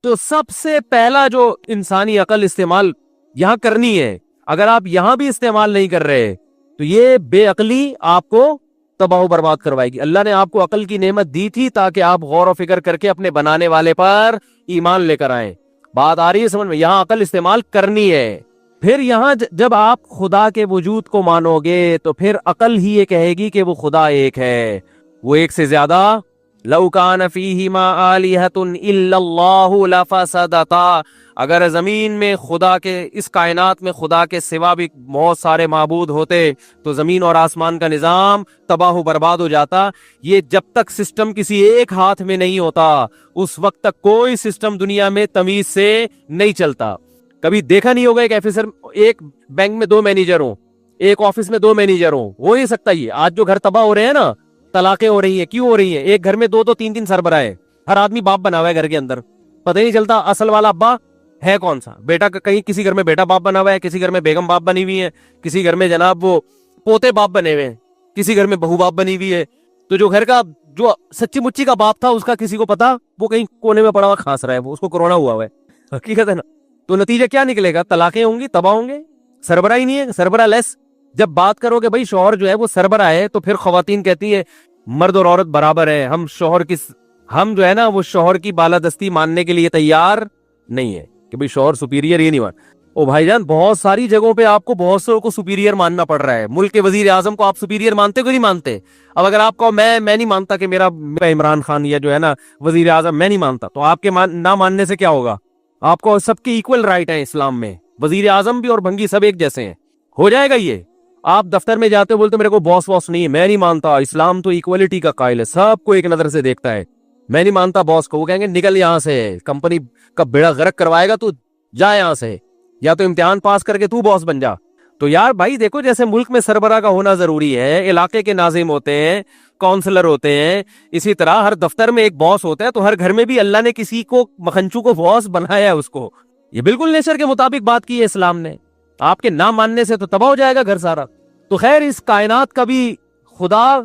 تو سب سے پہلا جو انسانی عقل استعمال یہاں کرنی ہے، اگر آپ یہاں بھی استعمال نہیں کر رہے تو یہ بے عقلی آپ کو تباہ و برباد کروائے گی. اللہ نے آپ کو عقل کی نعمت دی تھی تاکہ آپ غور و فکر کر کے اپنے بنانے والے پر ایمان لے کر آئیں. بات آ رہی ہے سمجھ میں؟ یہاں عقل استعمال کرنی ہے. پھر یہاں جب آپ خدا کے وجود کو مانو گے تو پھر عقل ہی یہ کہے گی کہ وہ خدا ایک ہے، وہ ایک سے زیادہ. لو کان فیہما آلہۃ الا اللہ لفسدتا، اگر زمین میں خدا کے، اس کائنات میں خدا کے سوا بھی بہت سارے معبود ہوتے تو زمین اور آسمان کا نظام تباہ و برباد ہو جاتا. یہ جب تک سسٹم کسی ایک ہاتھ میں نہیں ہوتا اس وقت تک کوئی سسٹم دنیا میں تمیز سے نہیں چلتا. کبھی دیکھا نہیں ہوگا ایک آفیسر، ایک بینک میں 2 مینیجر ہوں، ایک آفس میں 2 مینیجر ہوں، ہو نہیں سکتا. یہ آج جو گھر تباہ ہو رہے ہیں نا، طلاقیں ہو رہی ہیں، کیوں ہو رہی ہیں؟ ایک گھر میں 2 3 سربراہ ہیں، ہر آدمی باپ بنا ہوا ہے گھر کے اندر، پتہ ہی نہیں چلتا اصل والا ابا ہے کون سا. بیٹا کہیں کسی گھر میں بیٹا باپ بنا ہوا ہے، کسی گھر میں بیگم باپ بنی ہوئی ہے، کسی گھر میں جناب وہ پوتے باپ بنے ہوئے ہیں، کسی گھر میں بہو باپ بنی ہوئی ہے. تو جو گھر کا جو سچی مچی کا باپ تھا اس کا کسی کو پتا، وہ کہیں کونے میں پڑا ہوا کھانس رہا ہے، وہ اس کو کورونا ہوا ہے. حقیقت ہے نا. تو نتیجہ کیا نکلے گا؟ طلاقیں ہوں گی، تباہ ہوں گے، سربراہ ہی نہیں ہے، سربراہ لیس. جب بات کرو کہ بھائی شوہر جو ہے وہ سربراہ ہے تو پھر خواتین کہتی ہے مرد اور عورت برابر ہے، ہم جو ہے نا وہ شوہر کی بالادستی ماننے کے لیے تیار نہیں ہے کہ بھئی شوہر سپیریئر، یہ نہیں مان. او بھائی جان، بہت ساری جگہوں پہ آپ کو بہت سے کو سپیریئر ماننا پڑ رہا ہے. ملک کے وزیر اعظم کو آپ سپیریئر مانتے کو نہیں مانتے؟ اب اگر آپ کو میں نہیں مانتا کہ میرا عمران خان یا جو ہے نا وزیر اعظم میں نہیں مانتا، تو آپ کے نہ ماننے سے کیا ہوگا؟ آپ کو سب کی ایکول رائٹ ہے اسلام میں، وزیر اعظم بھی اور بھنگی سب ایک جیسے ہیں. ہو جائے گا یہ. آپ دفتر میں جاتے بولتے میرے کو باس واس نہیں ہے، میں نہیں مانتا، اسلام تو ایکوالٹی کا قائل ہے، سب کو ایک نظر سے دیکھتا ہے، میں نہیں مانتا باس کو. وہ کہیں گے نکل یہاں سے، کمپنی کا بیڑا غرق کروائے گا تو جا یہاں سے، یا تو امتحان پاس کر کے تو باس بن جا. تو یار بھائی دیکھو، جیسے ملک میں سربراہ کا ہونا ضروری ہے، علاقے کے ناظم ہوتے ہیں، کونسلر ہوتے ہیں، اسی طرح ہر دفتر میں ایک باس ہوتا ہے. تو ہر گھر میں بھی اللہ نے کسی کو مکھنچو کو باس بنایا ہے. اس کو یہ بالکل نیچر کے مطابق بات کی ہے اسلام نے. آپ کے نہ ماننے سے تو تباہ ہو جائے گا گھر سارا. تو خیر، اس کائنات کا بھی خدا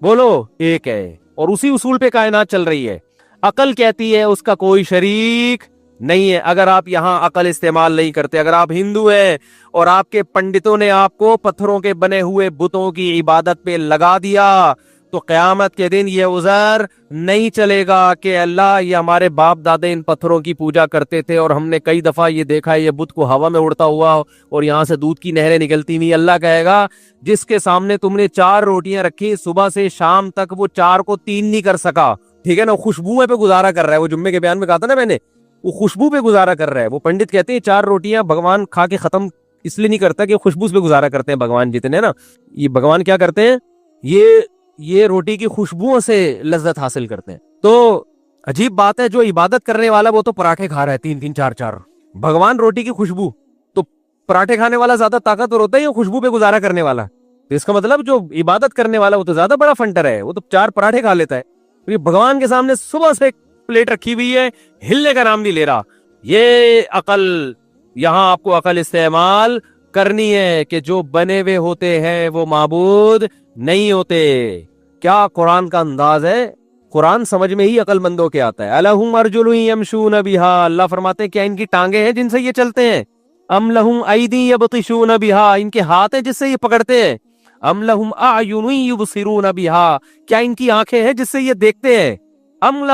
بولو ایک ہے، اور اسی اصول پہ کائنات چل رہی ہے. عقل کہتی ہے اس کا کوئی شریک نہیں ہے. اگر آپ یہاں عقل استعمال نہیں کرتے، اگر آپ ہندو ہیں اور آپ کے پنڈتوں نے آپ کو پتھروں کے بنے ہوئے بتوں کی عبادت پہ لگا دیا، تو قیامت کے دن یہ عذر نہیں چلے گا کہ اللہ یہ ہمارے باپ دادے ان پتھروں کی پوجا کرتے تھے اور ہم نے کئی دفعہ یہ دیکھا ہے یہ بت کو ہوا میں اڑتا ہوا اور یہاں سے دودھ کی نہریں نکلتی ہوئی. اللہ کہے گا جس کے سامنے تم نے 4 روٹیاں رکھی صبح سے شام تک، وہ 4 کو 3 نہیں کر سکا، ٹھیک ہے نا، خوشبو پہ گزارا کر رہا ہے. وہ جمعے کے بیان میں کہا تھا نا میں نے، وہ خوشبو پہ گزارا کر رہا ہے. وہ پنڈت کہتے ہیں 4 روٹیاں بھگوان کھا کے ختم اس لیے نہیں کرتا کہ خوشبو پہ گزارا کرتے ہیں. بھگوان جتنے نا، یہ بھگوان کیا کرتے ہیں، یہ روٹی کی خوشبوؤں سے لذت حاصل کرتے ہیں. تو عجیب بات ہے، جو عبادت کرنے والا وہ تو پراٹھے کھا رہا ہے 3 3 4 4، بھگوان روٹی کی خوشبو. تو پراٹھے کھانے والا زیادہ طاقتور ہوتا ہے یا خوشبو پہ گزارا کرنے والا؟ تو اس کا مطلب جو عبادت کرنے والا وہ تو زیادہ بڑا فنٹر ہے، وہ تو 4 پراٹھے کھا لیتا ہے. بھگوان کے سامنے صبح سے پلیٹ رکھی ہوئی ہے، ہلنے کا نام نہیں لے رہا. یہ عقل، یہاں آپ کو عقل استعمال کرنی ہے کہ جو بنے ہوئے ہوتے ہیں وہ معبود نہیں ہوتے. کیا قرآن کا انداز ہے! قرآن سمجھ میں ہی عقل مندوں کے آتا ہے. الہم ارجل یمشون بہا، اللہ فرماتے ہیں کیا ان کی ٹانگیں ہیں جن سے یہ چلتے ہیں؟ ام لہم ایدی یبطشون بہا، ان کے ہاتھ ہیں جس سے یہ پکڑتے ہیں؟ ام لہم اعین یبصرون بہا، کیا ان کی آنکھیں ہیں جس سے یہ دیکھتے ہیں؟ ام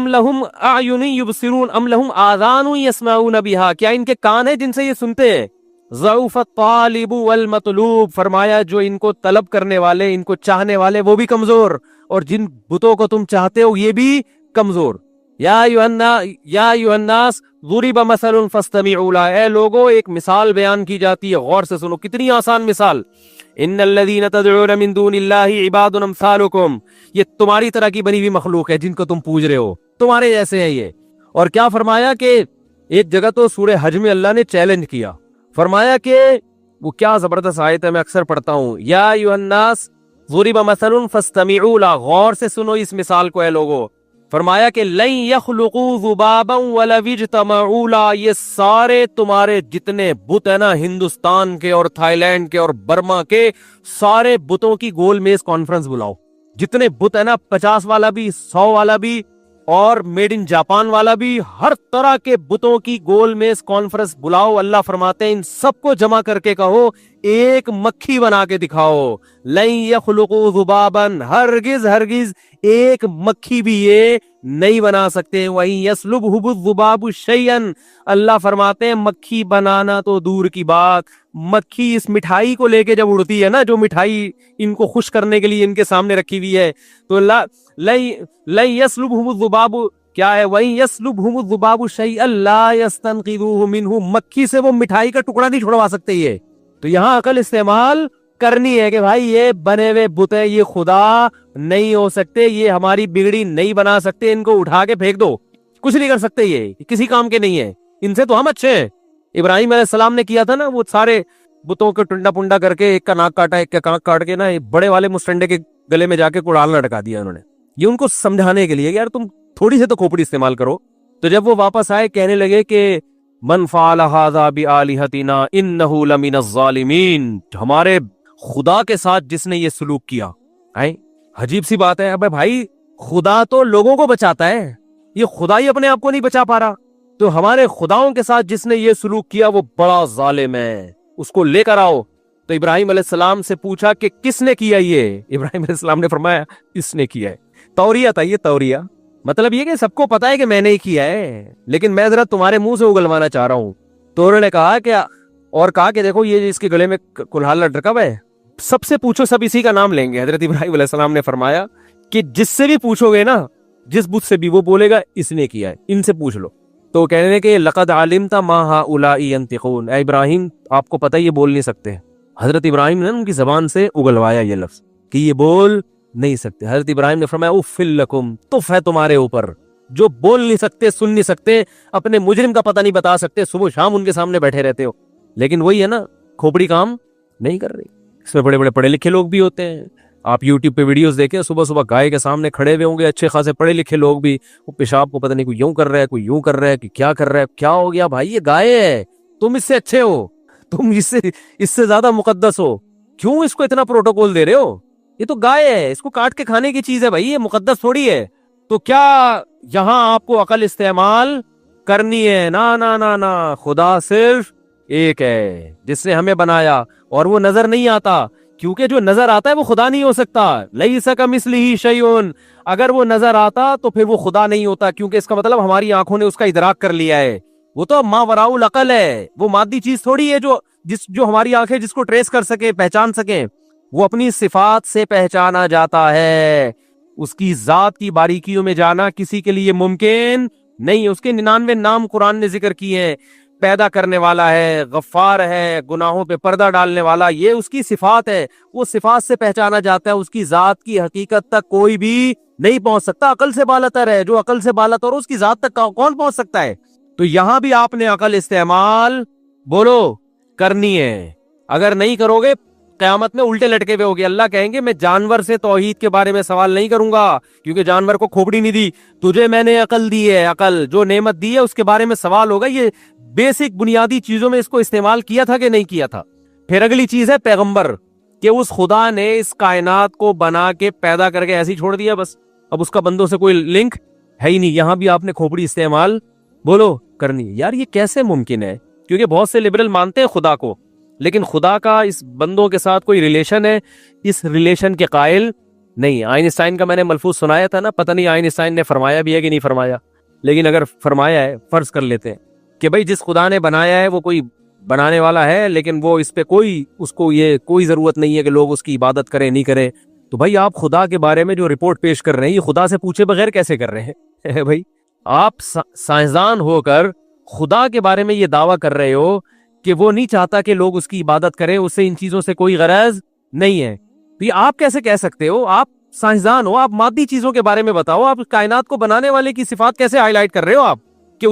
لہم اعین یبصرون ام لہم آذان یسمعون بہا، کیا ان کے کان ہیں جن سے یہ سنتے ہیں؟ ضعف الطالب والمطلوب، فرمایا جو ان کو طلب کرنے والے، ان کو چاہنے والے وہ بھی کمزور، اور جن بتوں کو تم چاہتے ہو یہ بھی کمزور. یا ایھا الناس ضرب مثل فاستمعوا له، اے لوگو ایک مثال بیان کی جاتی ہے، غور سے سنو. کتنی آسان مثال. ان الذین تدعون من دون اللہ عباد امثالکم، یہ تمہاری طرح کی بنی ہوئی مخلوق ہے جن کو تم پوج رہے ہو، تمہارے جیسے ہیں یہ. اور کیا فرمایا کہ ایک جگہ تو سورہ حج میں اللہ نے چیلنج کیا، فرمایا کہ وہ کیا زبردست آیت ہے، میں اکثر پڑھتا ہوں، یا ایھا الناس ضرب مثل فاستمعوا له، غور سے سنو اس مثال کو اے لوگو. فرمایا کہ لن یخلقوا ذبابا ولو اجتمعوا له، یہ سارے تمہارے جتنے بت ہیں نا، ہندوستان کے اور تھائی لینڈ کے اور برما کے، سارے بتوں کی گول میز کانفرنس بلاؤ. جتنے بت ہیں نا، 50 والا بھی، 100 والا بھی اور میڈ ان جاپان والا بھی، ہر طرح کے بتوں کی گول میں اس کانفرنس بلاؤ. اللہ فرماتے ہیں ان سب کو جمع کر کے کہو ایک مکھی بنا کے دکھاؤ. لن یخلقوا ذبابا، ہرگز ہرگز ایک مکھی بھی یہ نہیں بنا سکتے. وَإِن يَسْلُبْهُ الذُّبَابُ شَيْئًا، اللہ فرماتے ہیں مکھی بنانا تو دور کی بات، مکھی اس مٹھائی کو لے کے جب اڑتی ہے نا، جو مٹھائی ان کو خوش کرنے کے لیے ان کے سامنے رکھی ہوئی ہے، تو لَن يَسْلُبْهُ الذُّبَابُ کیا ہے، وَإِن يَسْلُبْهُمُ الذُّبَابُ شَيْئًا لَا يَسْتَنقِذُوهُ مِنْهُ، مکھی سے وہ مٹھائی کا ٹکڑا نہیں چھڑوا سکتے یہ. تو یہاں عقل استعمال کرنی ہے کہ بھائی یہ بنے ہوئے بت ہے، یہ خدا نہیں ہو سکتے، یہ ہماری بگڑی نہیں بنا سکتے، ان کو اٹھا کے پھینک دو، کچھ نہیں کر سکتے، یہ کسی کام کے نہیں ہے، ان سے تو ہم اچھے ہیں. ابراہیم علیہ السلام نے کیا تھا نا، وہ سارے بتوں کو ٹنڈا پنڈا کر کے ایک کا ناک کاٹا، ایک کا کانک کاٹ کے نا بڑے والے مسٹنڈے کے گلے میں جا کے کڑال لٹکا دیا انہوں نے. یہ ان کو سمجھانے کے لیے یار تم تھوڑی سے تو کھوپڑی استعمال کرو. تو جب وہ واپس آئے کہنے لگے کہ من فعل هذا بآلهتنا انه لمن الظالمین، ہمارے خدا کے ساتھ جس نے یہ سلوک کیا. عجیب سی بات ہے. ابے بھائی خدا تو لوگوں کو بچاتا ہے، یہ خدا ہی اپنے آپ کو نہیں بچا پا رہا، تو ہمارے خداؤں کے ساتھ جس نے یہ سلوک کیا وہ بڑا ظالم ہے، اس کو لے کر آؤ. تو ابراہیم علیہ السلام سے پوچھا کہ کس نے کیا یہ؟ ابراہیم علیہ السلام نے فرمایا اس نے کیا ہے. توریہ تھا یہ، توریہ مطلب یہ کہ سب کو پتا ہے کہ میں نے ہی کیا ہے، لیکن میں ذرا تمہارے منہ سے اگلوانا چاہ رہا ہوں. تو انہوں نے کہا کہ دیکھو یہ اس کے گلے میں کلہال لٹکا ہوا ہے، سب سے پوچھو سب اسی کا نام لیں گے. حضرت ابراہیم علیہ السلام نے فرمایا کہ جس سے بھی پوچھو گے نا، جس بت سے بھی، وہ بولے گا اس نے کیا ہے، ان سے پوچھ لو. تو کہنے لگے کہ لقد علمت ما هؤلاء ينطقون، اے ابراہیم آپ کو پتہ یہ بول نہیں سکتے. حضرت ابراہیم نے ان کی زبان سے اگلوایا یہ لفظ کہ یہ بول نہیں سکتے. حضرت ابراہیم نے فرمایا اف لکم، تف ہے تمہارے اوپر، جو بول نہیں سکتے، سن نہیں سکتے، اپنے مجرم کا پتہ نہیں بتا سکتے، صبح شام ان کے سامنے بیٹھے رہتے ہو. لیکن وہی ہے نا، کھوپڑی کام نہیں کر رہی. اس میں بڑے بڑے پڑھے لکھے لوگ بھی ہوتے ہیں. آپ یوٹیوب پہ ویڈیوز دیکھیں، صبح صبح گائے کے سامنے کھڑے ہوئے ہوں گے اچھے خاصے پڑھے لکھے لوگ بھی، وہ پیشاب کو پتہ نہیں کوئی یوں کر رہا ہے، کوئی یوں کر رہا ہے، کہ کیا کر رہا ہے. کیا ہو گیا بھائی؟ یہ گائے ہے، تم اس سے اچھے ہو، تم اس سے زیادہ مقدس ہو، کیوں اس کو اتنا پروٹوکول دے رہے ہو؟ یہ تو گائے ہے، اس کو کاٹ کے کھانے کی چیز ہے بھائی، یہ مقدس تھوڑی ہے. تو کیا یہاں آپ کو عقل استعمال کرنی ہے؟ نا نا نا نا، خدا صرف ایک ہے جس نے ہمیں بنایا، اور وہ نظر نہیں آتا، کیونکہ جو نظر آتا ہے وہ خدا نہیں ہو سکتا. لیس کمثلہ شیء، اگر وہ نظر آتا تو پھر وہ خدا نہیں ہوتا، کیونکہ اس کا مطلب ہماری آنکھوں نے اس کا ادراک کر لیا ہے. وہ تو ما وراء العقل ہے، وہ مادی چیز تھوڑی ہے جو ہماری آنکھیں جس کو ٹریس کر سکے، پہچان سکیں. وہ اپنی صفات سے پہچانا جاتا ہے، اس کی ذات کی باریکیوں میں جانا کسی کے لیے ممکن نہیں. اس کے 99 نام قرآن نے ذکر کیے ہیں. پیدا کرنے والا ہے، غفار ہے، گناہوں پہ پردہ ڈالنے والا، یہ اس کی صفات ہے. وہ صفات سے پہچانا جاتا ہے، اس کی ذات کی حقیقت تک کوئی بھی نہیں پہنچ سکتا. عقل سے بالاتر ہے، جو عقل سے بالاتر اس کی ذات تک کون پہنچ سکتا ہے؟ تو یہاں بھی آپ نے عقل استعمال بولو کرنی ہے. اگر نہیں کرو گے قیامت میں الٹے لٹکے ہوئے ہوگے. اللہ کہیں گے میں جانور سے توحید کے بارے میں سوال نہیں کروں گا، کیونکہ جانور کو کھوپڑی نہیں دی، تجھے میں نے عقل دی ہے، عقل جو نعمت دی ہے اس کے بارے میں سوال ہوگا. یہ بیسک بنیادی چیزوں میں اس کو استعمال کیا تھا کہ نہیں کیا تھا. پھر اگلی چیز ہے پیغمبر، کہ اس خدا نے اس کائنات کو بنا کے پیدا کر کے ایسے ہی چھوڑ دیا بس، اب اس کا بندوں سے کوئی لنک ہے ہی نہیں. یہاں بھی آپ نے کھوپڑی استعمال بولو کرنی ہے. یار یہ کیسے ممکن ہے؟ کیونکہ بہت سے لبرل مانتے ہیں خدا کو، لیکن خدا کا اس بندوں کے ساتھ کوئی ریلیشن ہے، اس ریلیشن کے قائل نہیں. آئنسٹائن کا میں نے ملفوظ سنایا تھا نا، پتہ نہیں آئنسٹائن نے فرمایا بھی ہے کہ نہیں فرمایا، لیکن اگر فرمایا ہے فرض کر لیتے ہیں کہ بھئی جس خدا نے بنایا ہے وہ کوئی بنانے والا ہے، لیکن وہ اس پہ اس کو یہ کوئی ضرورت نہیں ہے کہ لوگ اس کی عبادت کریں نہیں کریں. تو بھائی آپ خدا کے بارے میں جو رپورٹ پیش کر رہے ہیں، یہ خدا سے پوچھے بغیر کیسے کر رہے ہیں؟ بھائی آپ سائنسدان ہو کر خدا کے بارے میں یہ دعویٰ کر رہے ہو کہ وہ نہیں چاہتا کہ لوگ اس کی عبادت کریں، اسے ان چیزوں سے کوئی غرض نہیں ہے. تو یہ آپ کیسے کہہ سکتے ہو؟ آپ سائنسدان ہو، آپ مادی چیزوں کے بارے میں بتاؤ، آپ کائنات کو بنانے والے کی صفات کیسے ہائی لائٹ کر رہے ہو آپ کہ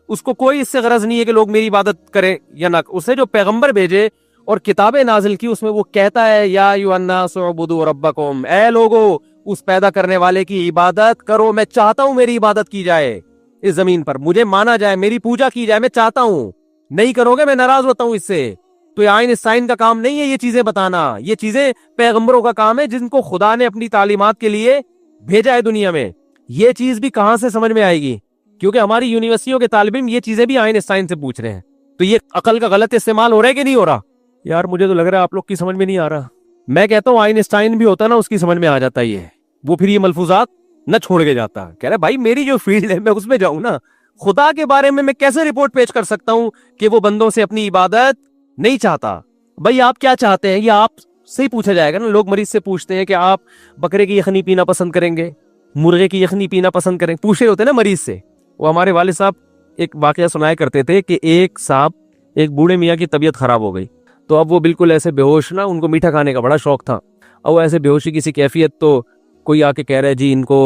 اس کو کوئی اس سے غرض نہیں ہے کہ لوگ میری عبادت کریں یا نہ. اسے جو پیغمبر بھیجے اور کتابیں نازل کی، اس میں وہ کہتا ہے یا ایھا الناس اعبدوا ربکم، اے لوگو اس پیدا کرنے والے کی عبادت کرو. میں چاہتا ہوں میری عبادت کی جائے اس زمین پر، مجھے مانا جائے، میری پوجا کی جائے، میں چاہتا ہوں. نہیں کرو گے میں ناراض ہوتا ہوں اس سے. تو یہ آئنسٹائن کا کام نہیں ہے یہ چیزیں بتانا، یہ چیزیں پیغمبروں کا کام ہے جن کو خدا نے اپنی تعلیمات کے لیے بھیجا ہے دنیا میں. یہ چیز بھی کہاں سے سمجھ میں آئے گی؟ کیونکہ ہماری یونیورسٹیوں کے طالب علم یہ چیزیں بھی آئنسٹائن سے پوچھ رہے ہیں. تو یہ عقل کا غلط استعمال ہو رہا ہے کہ نہیں ہو رہا؟ یار مجھے تو لگ رہا ہے آپ لوگ کی سمجھ میں نہیں آ رہا. میں کہتا ہوں آئنسٹائن بھی ہوتا نا اس کی سمجھ میں آ جاتا. یہ وہ پھر یہ ملفوظات نہ چھوڑ کے جاتا. کہہ رہا بھائی میری جو فیلڈ ہے میں اس میں جاؤں نا. خدا کے بارے میں کیسے رپورٹ پیش کر سکتا ہوں کہ وہ بندوں سے اپنی عبادت نہیں چاہتا؟ بھائی آپ کیا چاہتے ہیں یہ آپ سے ہی پوچھا جائے گا نا. لوگ مریض سے پوچھتے ہیں کہ آپ بکرے کی یخنی پینا پسند کریں گے, مرغے کی یخنی پینا پسند کریں, پوچھ رہے ہوتے ہیں نا مریض سے. وہ ہمارے والد صاحب ایک واقعہ سنایا کرتے تھے کہ ایک بوڑھے میاں کی طبیعت خراب ہو گئی, تو اب وہ بالکل ایسے بے ہوش نا, ان کو میٹھا کھانے کا بڑا شوق تھا. اب وہ ایسے بے ہوشی کسی کیفیت, تو کوئی آ کے کہہ رہا ہے جی ان کو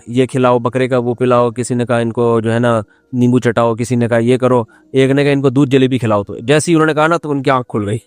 یہ کھلاؤ بکرے کا, وہ پلاؤ, کسی نے کہا ان کو جو ہے نا نیمبو چٹاؤ, کسی نے کہا یہ کرو, ایک نے کہا ان کو دودھ جلیبی کھلاؤ. تو جیسے ہی انہوں نے کہا نا تو ان کی آنکھ کھل گئی.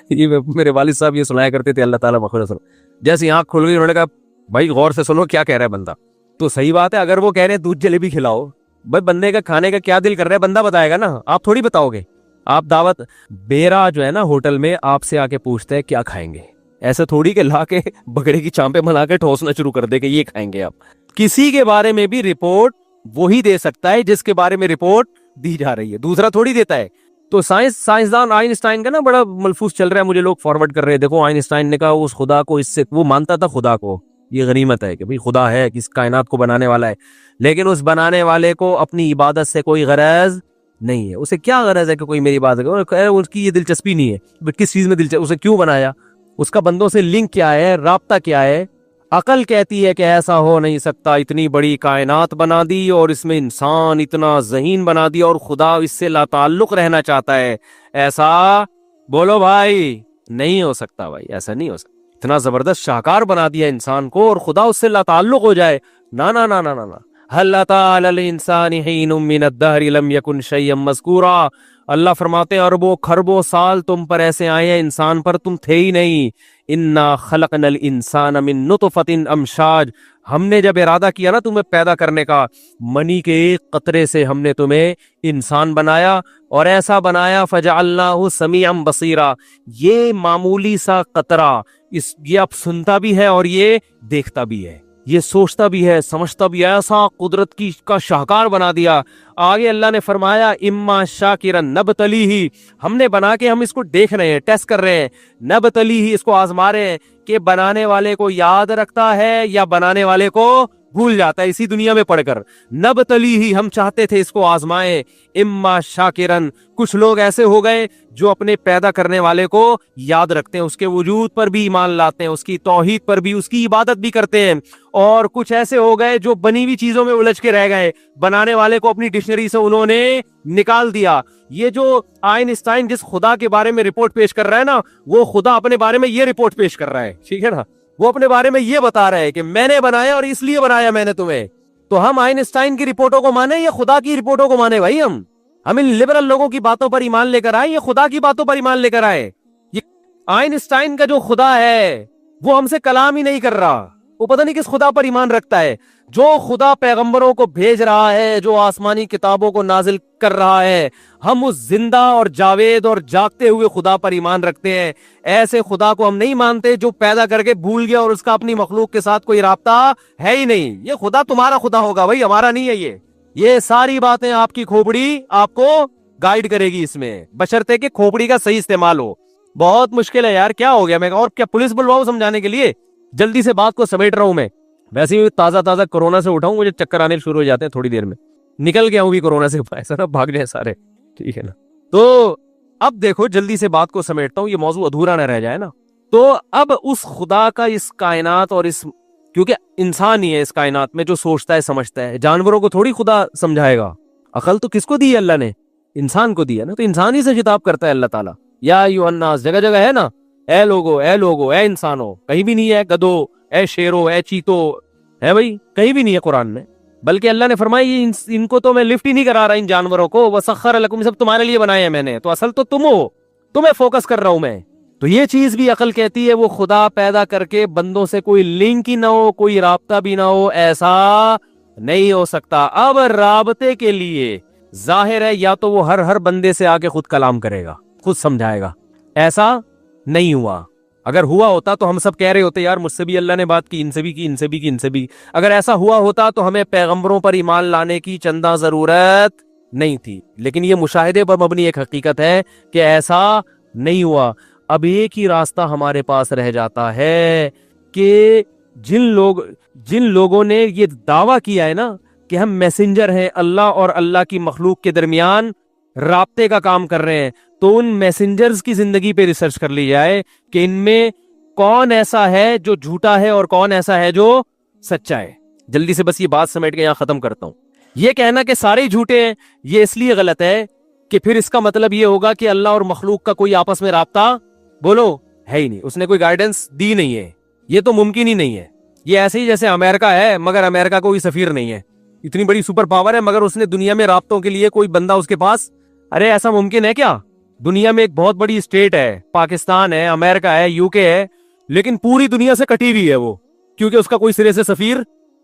یہ میرے والد صاحب یہ سنایا کرتے تھے, اللہ تعالیٰ مغفرت کرے. جیسے ہی آنکھ کھل گئی انہوں نے کہا بھائی غور سے سنو کیا کہہ رہا ہے بندہ. تو صحیح بات ہے, اگر وہ کہہ رہے ہیں دودھ جلیبی کھلاؤ, بھائی بندے کا کھانے کا کیا دل کر رہا ہے بندہ بتائے گا نا, آپ تھوڑی بتاؤ گے. آپ دعوت بیرا جو ہے نا ہوٹل میں آپ سے آ کے پوچھتے ہیں کیا کھائیں گے, ایسے تھوڑی کہ لا کے بکرے کی چانپیں بنا کے ٹھوسنا شروع کر دے کہ یہ کھائیں گے آپ. کسی کے بارے میں بھی رپورٹ وہی دے سکتا ہے جس کے بارے میں رپورٹ دی جا رہی ہے, دوسرا تھوڑی دیتا ہے. تو سائنسدان آئنسٹائن کا نا بڑا ملفوظ چل رہا ہے, مجھے لوگ فارورڈ کر رہے ہیں. دیکھو آئنسٹائن نے کہا اس خدا کو, اس سے وہ مانتا تھا خدا کو, یہ غنیمت ہے کہ بھئی خدا ہے, کس کائنات کو بنانے والا ہے, لیکن اس بنانے والے کو اپنی عبادت سے کوئی غرض نہیں ہے. اسے کیا غرض ہے کہ کوئی میری عبادت کرے؟ اس کی یہ دلچسپی نہیں ہے. کس چیز میں دلچسپی, اسے کیوں بنایا, اس کا بندوں سے لنک کیا ہے, رابطہ کیا ہے؟ عقل کہتی ہے کہ ایسا ہو نہیں سکتا, اتنی بڑی کائنات بنا دی اور اس میں انسان اتنا ذہین بنا دیا اور خدا اس سے لا تعلق رہنا چاہتا ہے. ایسا بولو بھائی نہیں ہو سکتا, بھائی ایسا نہیں ہو سکتا. اتنا زبردست شاہکار بنا دیا انسان کو اور خدا اس سے لا تعلق ہو جائے, نا نا نا نا نا. هل اتى على الانسان حين من الدهر لم يكن شيئا مذكورا. اللہ فرماتے ہیں اربوں کھربوں سال تم پر ایسے آئے ہیں, انسان پر تم تھے ہی نہیں. انا خلقنا الانسان من نطفة امشاج. ہم نے جب ارادہ کیا نا تمہیں پیدا کرنے کا, منی کے ایک قطرے سے ہم نے تمہیں انسان بنایا, اور ایسا بنایا فجعلناہ سمیعا بصیرا. یہ معمولی سا قطرہ, یہ اب سنتا بھی ہے اور یہ دیکھتا بھی ہے, یہ سوچتا بھی ہے, سمجھتا بھی ہے. ایسا قدرت کی کا شاہکار بنا دیا. آگے اللہ نے فرمایا اما شاکرا نبتلیہ, ہم نے بنا کے ہم اس کو دیکھ رہے ہیں, ٹیسٹ کر رہے ہیں. نبتلیہ, اس کو آزما رہے ہیں کہ بنانے والے کو یاد رکھتا ہے یا بنانے والے کو بھول جاتا ہے اسی دنیا میں پڑھ کر. نبتلیہ, ہم چاہتے تھے اس کو آزمائیں. اما شاکرن, کچھ لوگ ایسے ہو گئے جو اپنے پیدا کرنے والے کو یاد رکھتے ہیں, اس کے وجود پر بھی ایمان لاتے ہیں, اس کی توحید پر بھی, اس کی عبادت بھی کرتے ہیں. اور کچھ ایسے ہو گئے جو بنی ہوئی چیزوں میں الجھ کے رہ گئے, بنانے والے کو اپنی ڈکشنری سے انہوں نے نکال دیا. یہ جو آئنسٹائن جس خدا کے بارے میں رپورٹ پیش کر رہا ہے نا, وہ خدا اپنے بارے میں یہ رپورٹ پیش کر رہا ہے, ٹھیک ہے نا. وہ اپنے بارے میں یہ بتا رہا ہے کہ میں نے بنایا اور اس لیے بنایا میں نے تمہیں. تو ہم آئنسٹائن کی رپورٹوں کو مانے یا خدا کی رپورٹوں کو مانے؟ بھائی ہم ان لبرل لوگوں کی باتوں پر ایمان لے کر آئے یا خدا کی باتوں پر ایمان لے کر آئے؟ یہ آئنسٹائن کا جو خدا ہے وہ ہم سے کلام ہی نہیں کر رہا, وہ پتہ نہیں کس خدا پر ایمان رکھتا ہے. جو خدا پیغمبروں کو بھیج رہا ہے, جو آسمانی کتابوں کو نازل کر رہا ہے, ہم اس زندہ اور جاوید اور جاگتے ہوئے خدا پر ایمان رکھتے ہیں. ایسے خدا کو ہم نہیں مانتے جو پیدا کر کے بھول گیا اور اس کا اپنی مخلوق کے ساتھ کوئی رابطہ ہے ہی نہیں. یہ خدا تمہارا خدا ہوگا بھائی, ہمارا نہیں ہے. یہ ساری باتیں آپ کی کھوپڑی آپ کو گائیڈ کرے گی اس میں, بشرطے کہ کھوپڑی کا صحیح استعمال ہو. بہت مشکل ہے یار, کیا ہو گیا, میں اور کیا پولیس بلواؤں سمجھانے کے لیے؟ جلدی سے بات کو سمیٹ رہا ہوں میں. ویسے ہی تازہ کورونا سے اٹھا ہوں, مجھے چکر آنے شروع ہو جاتے ہیں تھوڑی دیر میں. نکل گیا ہوں بھی کورونا سے, ایسا نہ بھاگ جائیں سارے, ٹھیک ہے نا. تو اب دیکھو جلدی سے بات کو سمیٹتا ہوں, یہ موضوع ادھورا نہ رہ جائے نا. تو اب اس خدا کا اس کائنات اور اس, کیونکہ انسان ہی ہے اس کائنات میں جو سوچتا ہے سمجھتا ہے, جانوروں کو تھوڑی خدا سمجھائے گا. عقل تو کس کو دی ہے اللہ نے؟ انسان کو دی ہے نا. تو انسان ہی سے خطاب کرتا ہے اللہ تعالیٰ, یا ایھا الناس, جگہ جگہ ہے نا, اے لوگو اے لوگو اے انسانو. کہیں بھی نہیں ہے گدو, اے شیرو, اے چیتو, ہے بھائی کہیں بھی نہیں ہے قرآن میں. بلکہ اللہ نے فرمایا ان کو تو میں لفٹ ہی نہیں کرا رہا, ان جانوروں کو. وسخر لکم, سب تمہارے لیے بنائے ہیں میں نے, تو اصل تو تم ہو, تمہیں فوکس کر رہا ہوں میں. تو یہ چیز بھی عقل کہتی ہے وہ خدا پیدا کر کے بندوں سے کوئی لنک ہی نہ ہو, کوئی رابطہ بھی نہ ہو, ایسا نہیں ہو سکتا. اب رابطے کے لیے ظاہر ہے یا تو وہ ہر بندے سے آ کے خود کلام کرے گا, خود سمجھائے گا, ایسا نہیں ہوا. اگر ہوا ہوتا تو ہم سب کہہ رہے ہوتے یار مجھ سے بھی اللہ نے بات کی، ان سے بھی کی، ان سے بھی کی، ان سے بھی۔ اگر ایسا ہوا ہوتا تو ہمیں پیغمبروں پر ایمان لانے کی چندہ ضرورت نہیں تھی۔ لیکن یہ مشاہدے پر مبنی ایک حقیقت ہے کہ ایسا نہیں ہوا۔ اب ایک ہی راستہ ہمارے پاس رہ جاتا ہے کہ جن لوگوں نے یہ دعویٰ کیا ہے نا کہ ہم میسنجر ہیں، اللہ اور اللہ کی مخلوق کے درمیان رابطے کا کام کر رہے ہیں، تو ان میسنجرز کی زندگی پہ ریسرچ کر لی جائے کہ ان میں کون ایسا ہے جو جھوٹا ہے اور کون ایسا ہے جو سچا ہے۔ جلدی سے بس یہ بات سمیٹ کے یہاں ختم کرتا ہوں۔ یہ کہنا کہ سارے ہی جھوٹے ہیں یہ اس لیے غلط ہے کہ پھر اس کا مطلب یہ ہوگا کہ اللہ اور مخلوق کا کوئی آپس میں رابطہ بولو ہے ہی نہیں، اس نے کوئی گائیڈنس دی نہیں ہے، یہ تو ممکن ہی نہیں ہے۔ یہ ایسے ہی جیسے امریکہ ہے مگر امریکہ کوئی سفیر نہیں ہے، اتنی بڑی سپر پاور ہے مگر اس نے دنیا میں رابطوں کے لیے کوئی بندہ اس کے پاس، ارے ایسا ممکن ہے کیا؟ دنیا میں ایک بہت بڑی اسٹیٹ ہے، پاکستان ہے، امریکہ ہے، یو کے ہے، لیکن پوری دنیا سے کٹی ہوئی ہے وہ، کیونکہ اس کا کوئی سرے سے سفیر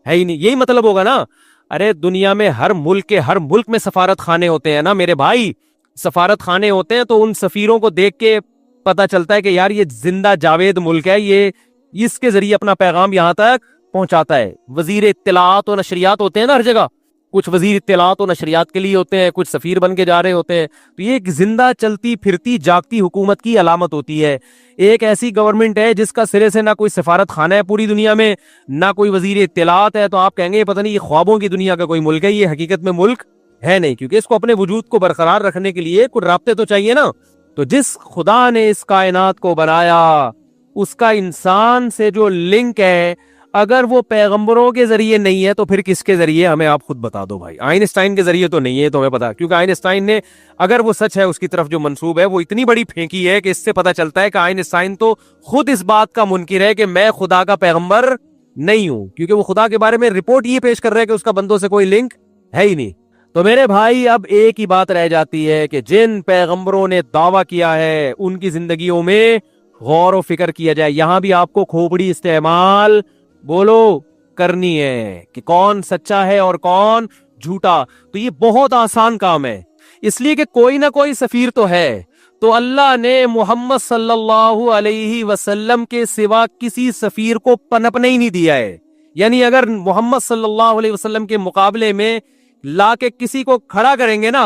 ہے ہی نہیں۔ یہی مطلب ہوگا نا۔ ارے دنیا میں ہر ملک میں سفارت خانے ہوتے ہیں نا میرے بھائی، سفارت خانے ہوتے ہیں، تو ان سفیروں کو دیکھ کے پتا چلتا ہے کہ یار یہ زندہ جاوید ملک ہے، یہ اس کے ذریعے اپنا پیغام یہاں تک پہنچاتا ہے۔ وزیر اطلاعات و نشریات ہوتے ہیں نا ہر جگہ، کچھ وزیر اطلاعات و نشریات کے لیے ہوتے ہیں، کچھ سفیر بن کے جا رہے ہوتے ہیں، تو یہ ایک زندہ چلتی پھرتی جاگتی حکومت کی علامت ہوتی ہے۔ ایک ایسی گورنمنٹ ہے جس کا سرے سے نہ کوئی سفارت خانہ ہے پوری دنیا میں، نہ کوئی وزیر اطلاعات ہے، تو آپ کہیں گے یہ پتہ نہیں یہ خوابوں کی دنیا کا کوئی ملک ہے، یہ حقیقت میں ملک ہے نہیں، کیونکہ اس کو اپنے وجود کو برقرار رکھنے کے لیے کچھ رابطے تو چاہیے نا۔ تو جس خدا نے اس کائنات کو بنایا اس کا انسان سے جو لنک ہے، اگر وہ پیغمبروں کے ذریعے نہیں ہے تو پھر کس کے ذریعے؟ ہمیں آپ خود بتا دو بھائی۔ آئنسٹائن کے ذریعے تو نہیں ہے، تو ہمیں پتا، کیونکہ آئنسٹائن نے اگر وہ سچ ہے اس کی طرف جو منسوب ہے وہ اتنی بڑی پھینکی ہے کہ اس سے پتا چلتا ہے کہ آئنسٹائن تو خود اس بات کا منکر ہے کہ میں خدا کا پیغمبر نہیں ہوں، کیونکہ وہ خدا کے بارے میں رپورٹ یہ پیش کر رہے ہیں کہ اس کا بندوں سے کوئی لنک ہے ہی نہیں۔ تو میرے بھائی اب ایک ہی بات رہ جاتی ہے کہ جن پیغمبروں نے دعویٰ کیا ہے ان کی زندگیوں میں غور و فکر کیا جائے۔ یہاں بھی آپ کو کھوپڑی استعمال بولو کرنی ہے کہ کون سچا ہے اور کون جھوٹا۔ تو یہ بہت آسان کام ہے، اس لیے کہ کوئی نہ کوئی سفیر تو ہے، تو اللہ نے محمد صلی اللہ علیہ وسلم کے سوا کسی سفیر کو پنپنے ہی نہیں دیا ہے۔ یعنی اگر محمد صلی اللہ علیہ وسلم کے مقابلے میں لا کے کسی کو کھڑا کریں گے نا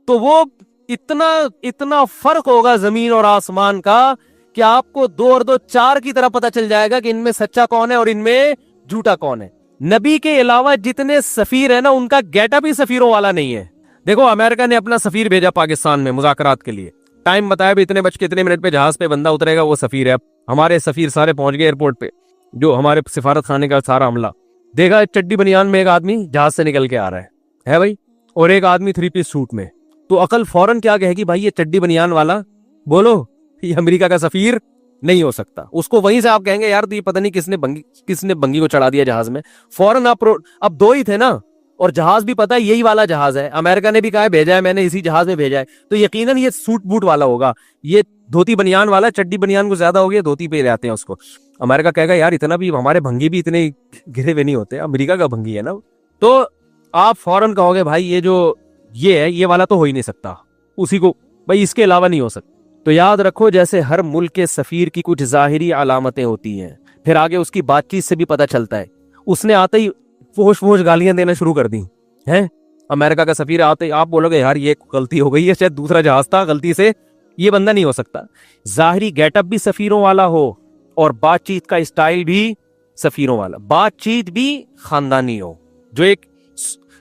تو وہ اتنا فرق ہوگا زمین اور آسمان کا کہ آپ کو 2 اور 2 4 کی طرح پتا چل جائے گا کہ ان میں سچا کون ہے اور ان میں جھوٹا کون ہے۔ نبی کے علاوہ جتنے سفیر ہیں نا ان کا گیٹ اپ ہی سفیروں والا نہیں ہے۔ دیکھو امریکہ نے اپنا سفیر بھیجا پاکستان میں مذاکرات کے لیے، ٹائم بتایا بھی اتنے بج کے اتنے منٹ پہ جہاز پہ بندہ اترے گا وہ سفیر ہے۔ اب ہمارے سفیر سارے پہنچ گئے ایئرپورٹ پہ، جو ہمارے سفارت خانے کا سارا عملہ دیکھا چڈی بنیان میں ایک آدمی جہاز سے نکل کے آ رہا ہے بھائی، اور ایک آدمی 3 پیس سوٹ میں، تو عقل فوراً کیا کہے گی؟ بھائی یہ چڈی بنیان والا بولو یہ امریکہ کا سفیر نہیں ہو سکتا۔ اس کو وہیں سے آپ کہیں گے یار تو یہ پتہ نہیں کس نے بنگی کو چڑھا دیا جہاز میں۔ فوراً آپ اب 2 ہی تھے نا، اور جہاز بھی پتا ہے یہی والا جہاز ہے، امریکہ نے بھی کہا ہے بھیجا ہے میں نے اسی جہاز میں بھیجا ہے، تو یقیناً یہ سوٹ بوٹ والا ہوگا، یہ دھوتی بنیان والا، چڈی بنیان کو زیادہ ہو گیا، دھوتی پہ رہتے ہیں اس کو۔ امریکہ کہے گا یار اتنا بھی ہمارے بھنگی بھی اتنے گرے ہوئے نہیں ہوتے، امریکہ کا بھنگی ہے نا۔ تو آپ فوراً کہو گے بھائی یہ ہے یہ والا تو ہو ہی نہیں سکتا، اسی کو بھائی اس کے علاوہ نہیں ہو سکتا۔ تو یاد رکھو جیسے ہر ملک کے سفیر کی کچھ ظاہری علامتیں ہوتی ہیں، پھر آگے اس کی بات چیت سے بھی پتہ چلتا ہے۔ اس نے آتے ہی فوش گالیاں دینا شروع کر دی ہیں، امریکہ کا سفیر آتے ہی آپ بولو گے یار یہ غلطی ہو گئی ہے، شاید دوسرا جہاز تھا غلطی سے، یہ بندہ نہیں ہو سکتا۔ ظاہری گیٹ اپ بھی سفیروں والا ہو اور بات چیت کا اسٹائل بھی سفیروں والا، بات چیت بھی خاندانی ہو جو ایک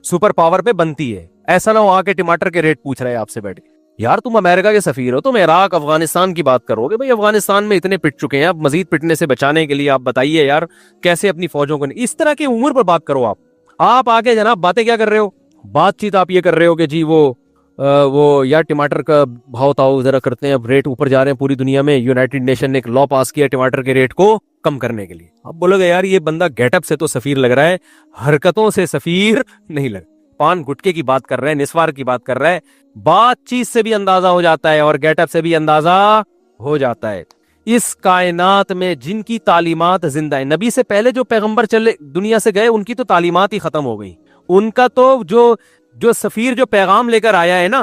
سپر پاور پہ بنتی ہے۔ ایسا نہ ہو آ کے ٹماٹر کے ریٹ پوچھ رہے ہیں آپ سے بیٹھ کے، یار تم امریکہ کے سفیر ہو، تم عراق افغانستان کی بات کرو گے، بھائی افغانستان میں اتنے پٹ چکے ہیں، اب مزید پٹنے سے بچانے کے لیے آپ بتائیے یار کیسے اپنی فوجوں کو، اس طرح کی امور پر بات کرو۔ آپ آگے جناب باتیں کیا کر رہے ہو؟ بات چیت آپ یہ کر رہے ہو کہ جی وہ یار ٹماٹر کا بھاؤ تاؤ ذرا کرتے ہیں، اب ریٹ اوپر جا رہے ہیں پوری دنیا میں، یونائٹڈ نیشن نے ایک لا پاس کیا ٹماٹر کے ریٹ کو کم کرنے کے لیے۔ آپ بولو گے یار یہ بندہ گیٹ اپ سے تو سفیر لگ رہا ہے، حرکتوں سے سفیر نہیں لگ، پان گٹکے کی بات کر رہے ہیں، نسوار کی بات کر رہا ہے، بات چیت سے بھی اندازہ ہو جاتا ہے اور گیٹ اپ سے بھی اندازہ ہو جاتا ہے۔ اس کائنات میں جن کی تعلیمات زندہ ہے، نبی سے پہلے جو پیغمبر چلے دنیا سے گئے ان کی تو تعلیمات ہی ختم ہو گئی، ان کا تو جو سفیر جو پیغام لے کر آیا ہے نا،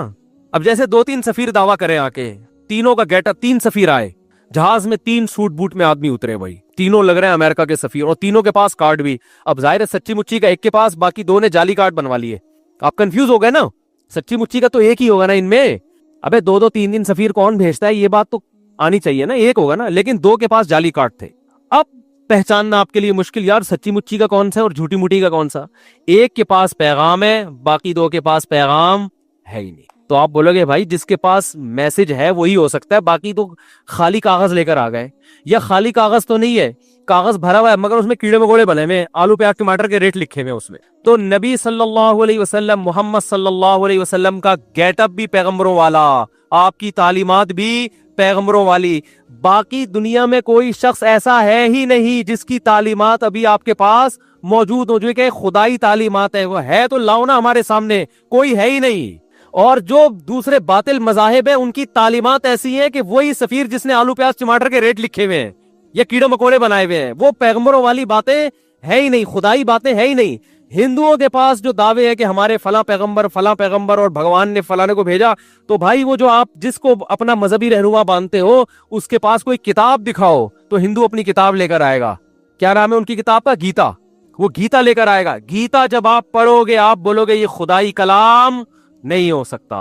اب جیسے 2-3 سفیر دعویٰ کرے آ کے، تینوں کا گیٹ اپ، 3 سفیر آئے، جہاز میں 3 سوٹ بوٹ میں آدمی اترے بھائی, تینوں لگ رہے ہیں امریکہ کے سفیر, اور تینوں کے پاس کارڈ بھی. اب ظاہر ہے سچی مچی کا ایک کے پاس, باقی 2 نے جعلی کارڈ بنوا لیے. آپ کنفیوز ہو گئے نا, سچی مچی کا تو ایک ہی ہوگا نا ان میں. ابے 2 3 سفیر کون بھیجتا ہے, یہ بات تو آنی چاہیے نا, ایک ہوگا نا, لیکن 2 کے پاس جعلی کارڈ تھے. اب پہچاننا آپ کے لیے مشکل یار, سچی مچی کا کون سا ہے اور جھوٹی موٹی کا کون سا. ایک کے پاس پیغام ہے, باقی 2 کے پاس پیغام ہے ہی نہیں. تو آپ بولو گے بھائی جس کے پاس میسج ہے وہی ہو سکتا ہے, باقی تو خالی کاغذ لے کر آ گئے. یا خالی کاغذ تو نہیں ہے, کاغذ بھرا ہوا ہے مگر اس میں کیڑے مکوڑے بنے ہوئے, آلو پیاز ٹماٹر کے ریٹ لکھے ہوئے اس میں. تو نبی صلی اللہ علیہ وسلم, محمد صلی اللہ علیہ وسلم کا گیٹ اپ بھی پیغمبروں والا, آپ کی تعلیمات بھی پیغمبروں والی. باقی دنیا میں کوئی شخص ایسا ہے ہی نہیں جس کی تعلیمات ابھی آپ کے پاس موجود ہو, جو کہ خدائی تعلیمات ہے. وہ ہے تو لاؤ نا ہمارے سامنے, کوئی ہے ہی نہیں. اور جو دوسرے باطل مذاہب ہیں ان کی تعلیمات ایسی ہیں کہ وہی سفیر جس نے آلو پیاز ٹماٹر کے ریٹ لکھے ہوئے ہیں یا کیڑے مکوڑے بنائے ہوئے ہیں, وہ پیغمبروں والی باتیں ہے ہی نہیں, خدائی باتیں ہے ہی نہیں. ہندوؤں کے پاس جو دعوے ہیں کہ ہمارے فلاں پیغمبر اور بھگوان نے فلانے کو بھیجا, تو بھائی وہ جو آپ جس کو اپنا مذہبی رہنما مانتے ہو اس کے پاس کوئی کتاب دکھاؤ تو ہندو اپنی کتاب لے کر آئے گا. کیا نام ہے ان کی کتاب کا؟ گیتا. وہ گیتا لے کر آئے گا. گیتا جب آپ پڑھو گے آپ بولو گے یہ خدائی کلام نہیں ہو سکتا,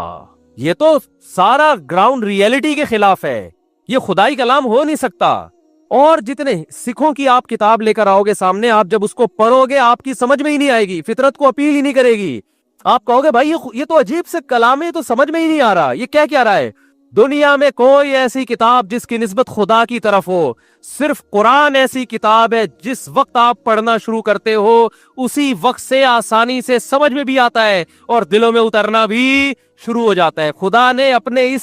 یہ تو سارا گراؤنڈ ریئلٹی کے خلاف ہے, یہ خدائی کلام ہو نہیں سکتا. اور جتنے سکھوں کی آپ کتاب لے کر آؤ گے سامنے, آپ جب اس کو پڑھو گے آپ کی سمجھ میں ہی نہیں آئے گی, فطرت کو اپیل ہی نہیں کرے گی. آپ کہو گے بھائی یہ تو عجیب سے کلام ہے, تو سمجھ میں ہی نہیں آ رہا, یہ کیا رہا ہے. دنیا میں کوئی ایسی کتاب جس کی نسبت خدا کی طرف ہو, صرف قرآن ایسی کتاب ہے جس وقت آپ پڑھنا شروع کرتے ہو اسی وقت سے آسانی سے سمجھ میں بھی آتا ہے اور دلوں میں اترنا بھی شروع ہو جاتا ہے. خدا نے اپنے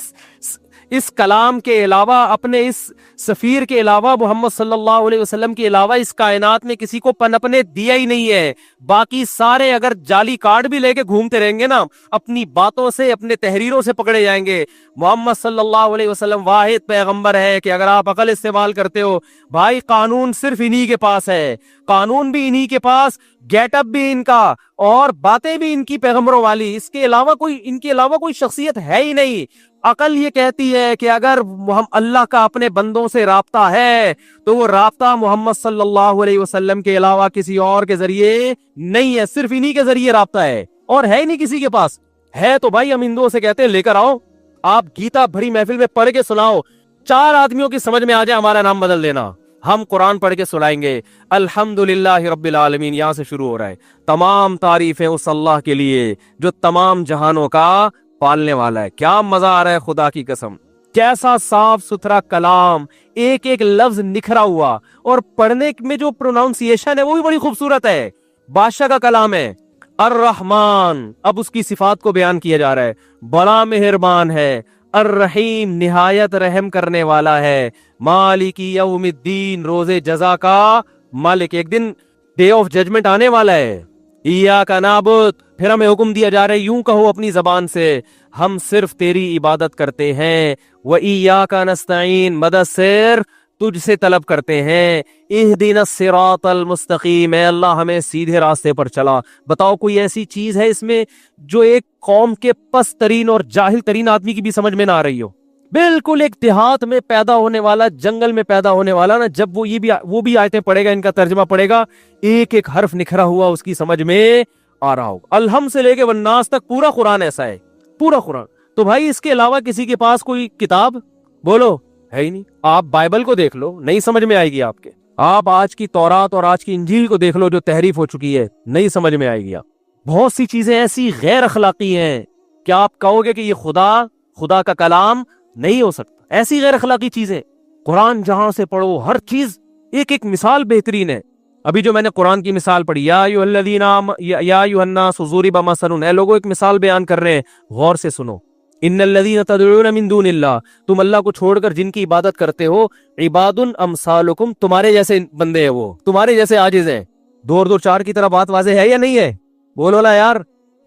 اس کلام کے علاوہ, اپنے اس سفیر کے علاوہ, محمد صلی اللہ علیہ وسلم کے علاوہ اس کائنات میں کسی کو پنپنے دیا ہی نہیں ہے. باقی سارے اگر جعلی کارڈ بھی لے کے گھومتے رہیں گے نا, اپنی باتوں سے, اپنے تحریروں سے پکڑے جائیں گے. محمد صلی اللہ علیہ وسلم واحد پیغمبر ہے کہ اگر آپ عقل استعمال کرتے ہو بھائی, قانون صرف انہی کے پاس ہے, قانون بھی انہی کے پاس, گیٹ اپ بھی ان کا, اور باتیں بھی ان کی پیغمبروں والی. اس کے علاوہ ان کے علاوہ کوئی شخصیت ہے ہی نہیں. عقل یہ کہتی ہے کہ اگر اللہ کا اپنے بندوں سے رابطہ ہے تو وہ رابطہ محمد صلی اللہ علیہ وسلم کے علاوہ کسی اور کے ذریعے نہیں ہے, صرف انہی کے ذریعے رابطہ ہے, اور ہے ہی نہیں کسی کے پاس. ہے تو بھائی ہم ہندوؤں سے کہتے ہیں لے کر آؤ, آپ گیتا بھری محفل میں پڑھ کے سناؤ, 4 آدمیوں کی سمجھ میں آ جائے ہمارا نام بدل دینا, ہم قرآن پڑھ کے سنائیں گے. الحمدللہ رب العالمین, یہاں سے شروع ہو رہا ہے. تمام تعریفیں اس اللہ کے لیے جو تمام جہانوں کا پالنے والا ہے. کیا مزہ آ رہا ہے خدا کی قسم, کیسا صاف ستھرا کلام, ایک ایک لفظ نکھرا ہوا, اور پڑھنے میں جو پروناؤنسیشن ہے وہ بھی بڑی خوبصورت ہے. بادشاہ کا کلام ہے. الرحمن, اب اس کی صفات کو بیان کیا جا رہا ہے, بڑا مہربان ہے. الرحیم, نہایت رحم کرنے والا ہے. مالک یوم الدین, روز جزا کا مالک, ایک دن ڈے آف ججمنٹ آنے والا ہے. ایاک نعبد, پھر ہمیں حکم دیا جا رہا ہے یوں کہو اپنی زبان سے, ہم صرف تیری عبادت کرتے ہیں. وَإِيَّاكَ نَسْتَعِينُ, مدد صرف تجھ سے طلب کرتے ہیں. اهْدِنَا الصِّرَاطَ الْمُسْتَقِيمَ, اے اللہ ہمیں سیدھے راستے پر چلا. بتاؤ کوئی ایسی چیز ہے اس میں جو ایک قوم کے پست ترین اور جاہل ترین آدمی کی بھی سمجھ میں نہ آ رہی ہو؟ بالکل ایک دیہات میں پیدا ہونے والا, جنگل میں پیدا ہونے والا نا, جب وہ بھی آیتیں پڑھے گا, ان کا ترجمہ پڑھے گا, ایک ایک حرف نکھرا ہوا اس کی سمجھ میں آ رہا ہوگا. الحمد سے لے کے والناس تک پورا قرآن ایسا ہے, پورا قرآن. تو بھائی اس کے علاوہ کسی کے پاس کوئی کتاب بولو ہے ہی نہیں. آپ بائبل کو دیکھ لو, نہیں سمجھ میں آئے گی آپ کے. آپ آج کی تورات اور آج کی انجیل کو دیکھ لو جو تحریف ہو چکی ہے, نہیں سمجھ میں آئے گی. آپ بہت سی چیزیں ایسی غیر اخلاقی ہیں کہ آپ کہو گے کہ یہ خدا کا کلام نہیں ہو سکتا. ایسی غیر اخلاقی چیزیں. قرآن جہاں سے پڑھو ہر چیز ایک ایک مثال بہترین ہے. ابھی جو میں نے قرآن کی مثال پڑھی, یا ایھا الناس ضرب مثل, اے لوگوں ایک مثال بیان کر رہے ہیں, غور سے سنو. ان الذین تدعون من دون اللہ, تم اللہ کو چھوڑ کر جن کی عبادت کرتے ہو, عباد امثالکم, تمہارے جیسے بندے ہیں, وہ تمہارے جیسے عاجز ہیں. 2 اور 2 4 کی طرح بات واضح ہے یا نہیں ہے؟ بولو لا یار,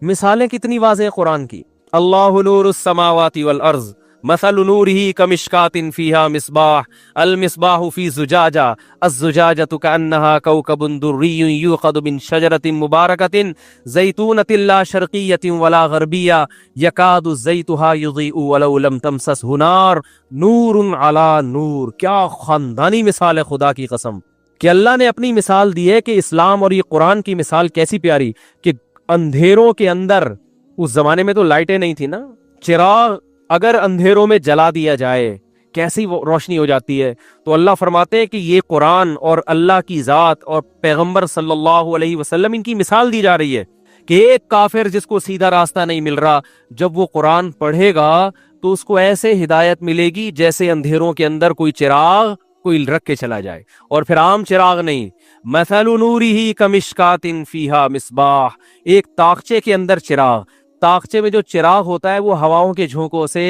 مثالیں کتنی واضح ہیں قرآن کی. اللہ نور السماوات والارض, مثل نوره كمشكاة فيها مصباح المصباح في زجاجة الزجاجة كأنها كوكب دري يوقد من شجرة مباركة زيتونة لا شرقية ولا غربية يكاد زيتها يضيء ولو لم تمسسه نار نور على نور. کیا خاندانی مثال ہے خدا کی قسم کہ اللہ نے اپنی مثال دی ہے کہ اسلام اور یہ قرآن کی مثال کیسی پیاری کہ اندھیروں کے اندر، اس زمانے میں تو لائٹیں نہیں تھی نا، چراغ اگر اندھیروں میں جلا دیا جائے کیسی روشنی ہو جاتی ہے. تو اللہ فرماتے ہیں کہ یہ قرآن اور اللہ کی ذات اور پیغمبر صلی اللہ علیہ وسلم ان کی مثال دی جا رہی ہے کہ ایک کافر جس کو سیدھا راستہ نہیں مل رہا، جب وہ قرآن پڑھے گا تو اس کو ایسے ہدایت ملے گی جیسے اندھیروں کے اندر کوئی چراغ کوئی رکھ کے چلا جائے، اور پھر عام چراغ نہیں. مثل نورہ کمشکات فیہا مصباح، ایک طاقچے کے اندر چراغ. طاقچے میں جو چراغ ہوتا ہے وہ ہواؤں کے جھونکوں سے